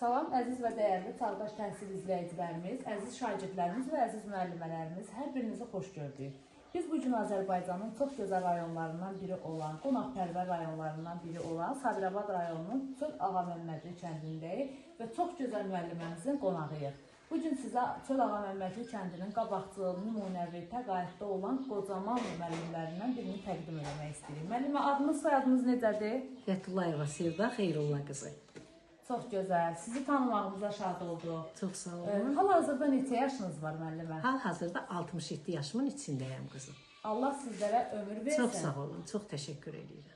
Salam, əziz və dəyərli Çağdaş Təhsil izləyicilərimiz, əziz şagirdlərimiz və əziz müəllimələrimiz, hər birinizi xoş gördük. Biz bugün Azərbaycanın çox gözəl rayonlarından biri olan, qonaqpərvər rayonlarından biri olan Sabirabad rayonunun Çöl Ağaməmmədli kəndindəyik və çox gözəl müəlliməmizin qonağıyıq. Bugün sizə Çöl Ağaməmmədli kəndinin qabaqcıl, nümunəvi, təqaüddə olan qocaman müəllimlərindən birini təqdim etmək istəyirik. Müəllimə, adınız, soyadınız necədir? Fətullayeva Sevda Xeyrullah qızı. Çox gözəl. Sizi tanımağımıza şad olduq. Çox sağ olun. Hal-hazırda neçə yaşınız var müəllimə? Hal-hazırda 67 yaşımın içindəyəm qızım. Allah sizlərə ömür versin. Çox sağ olun, çox təşəkkür edirəm.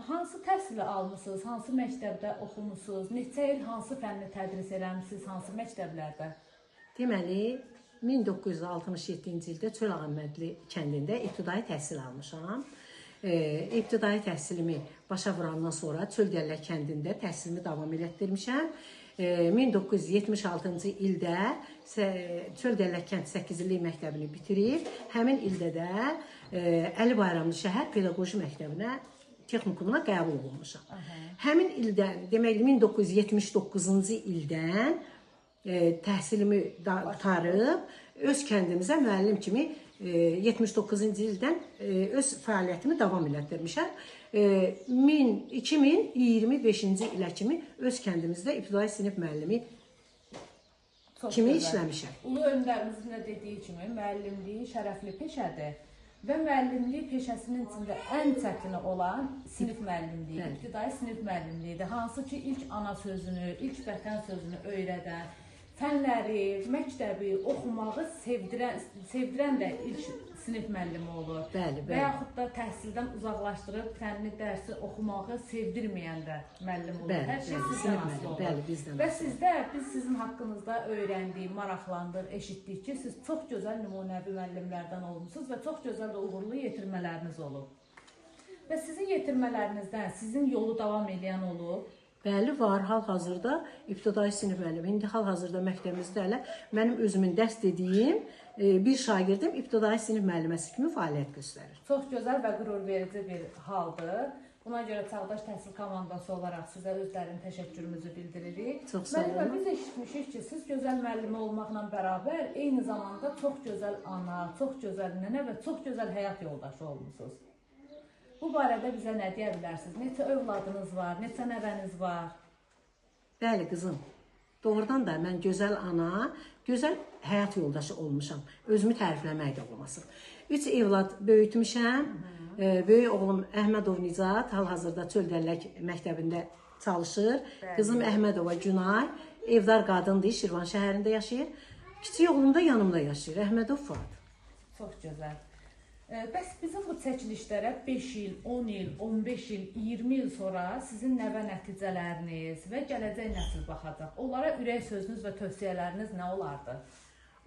Hansı təhsili almısınız, hansı məktəbdə oxumusunuz, neçə il hansı fənni tədris eləmisiniz, hansı məktəblərdə? Deməli, 1967-ci ildə Çöl Ağaməmmədli kəndində ibtidai təhsil almışam. İbtidai təhsilimi başa vurandan sonra Çöldəllə kəndində təhsilimi davam elətdirmişəm. 1976-cı ildə Çöldəllə kənd 8-lik məktəbini bitirib, həmin ildə də Əli Bayramlı şəhər pedaqoji məktəbinə, texnikumuna qəbul olunmuşam. Həmin ildən, demək 1979-cu ildən təhsilimi qurtarıb, öz kəndimizə müəllim kimi 79-cu ildən öz fəaliyyətimi davam elətdirmişəm. 2025-ci ilə kimi öz kəndimizdə ibtidai sinif müəllimi kimi işləmişəm. Ulu öndərimizin də dediyi kimi müəllimlik şərəfli peşədir və müəllimlik peşəsinin içində ən çətini olan sinif müəllimliyi, ibtidai sinif müəllimliyidir. Hansı ki, ilk ana sözünü, ilk vətən sözünü öyrədən, fənləri, məktəbi, oxumağı sevdirən də ilk sinif müəllimi olur. Bəli, bəli. Və yaxud da təhsildən uzaqlaşdırıb fənni dərsi oxumağı sevdirməyən də müəllim olur. Bəli, hər şey sizdən asılı olur. Bəli, bizdən. Və sizdə, biz sizin haqqınızda öyrəndik, maraqlandıq, eşitdik ki, siz çox gözəl nümunəvi müəllimlərdən olmuşsunuz və çox gözəl uğurlu yetirmələriniz olub. Və sizin yetirmələrinizdən sizin yolu davam edən olub. Bəli, var. Hal-hazırda ibtidai sinif müəllimi. İndi hal-hazırda məktəbimizdə hələ mənim özümün dərs dediyim bir şagirdim ibtidai sinif müəlliməsi kimi fəaliyyət göstərir. Çox gözəl və qürurverici bir haldır. Buna görə Çağdaş Təhsil komandası olaraq sizə özlərinin təşəkkürümüzü bildiririk. Çox sağ olun. Biz eşitmişik ki, siz gözəl müəllimi olmaqla bərabər eyni zamanda çox gözəl ana, çox gözəl nənə və çox gözəl həyat yoldaşı olmuşsunuz. Bu barədə bizə nə deyə bilərsiniz? Neçə övladınız var, neçə nəvəniz var? Bəli, qızım. Doğrudan da mən gözəl ana, gözəl həyat yoldaşı olmuşam. Özümü tərifləmək də olmasın. 3 evlad böyütmüşəm. Böyük oğlum Əhmədov Nicat hal-hazırda Çöldəllək məktəbində çalışır. Qızım Əhmədova Günay evdar qadındır, Şirvan şəhərində yaşayır. Kiçik oğlum da yanımda yaşayır, Əhmədov Fuad. Çox gözəl. Bəs bizim bu çəkilişlərə 5 il, 10 il, 15 il, 20 il sonra sizin nəvə nəticələriniz və gələcək nəsil baxacaq. Onlara ürək sözünüz və tövsiyələriniz nə olardı?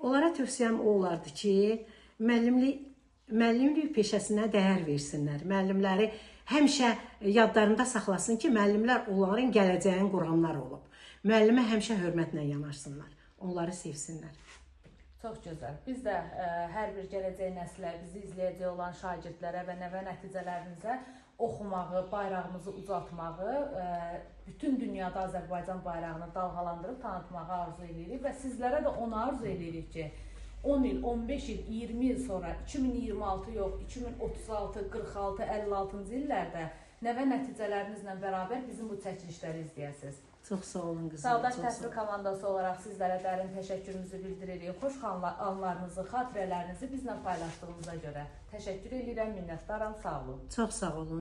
Onlara tövsiyəm o olardı ki, müəllimlik peşəsinə dəyər versinlər. Müəllimləri həmişə yadlarında saxlasın ki, müəllimlər onların gələcəyin quranlar olub. Müəllimə həmişə hörmətlə yanaşsınlar, onları sevsinlər. Çox gözəl. Biz də hər bir gələcək nəslə, bizi izləyəcək olan şagirdlərə və nəvə nəticələrinizə oxumağı, bayrağımızı ucaltmağı, bütün dünyada Azərbaycan bayrağını dalğalandırıb tanıtmağı arzu edirik və sizlərə də onu arzu edirik ki, 10 il, 15 il, 20 il sonra, 2026 yox, 2036, 46, 56-cı illərdə nəvə nəticələrinizlə bərabər bizim bu çəkilişləri izləyəsiniz. Çox sağ olun qızım. Çağdaş Təhsil komandası olaraq sizlərə dərin təşəkkürümüzü bildiririk. Xoş anlarınızı, xatirələrinizi bizlə paylaşdığınıza görə təşəkkür edirəm, minnətdaram, sağ olun. Çox sağ olun.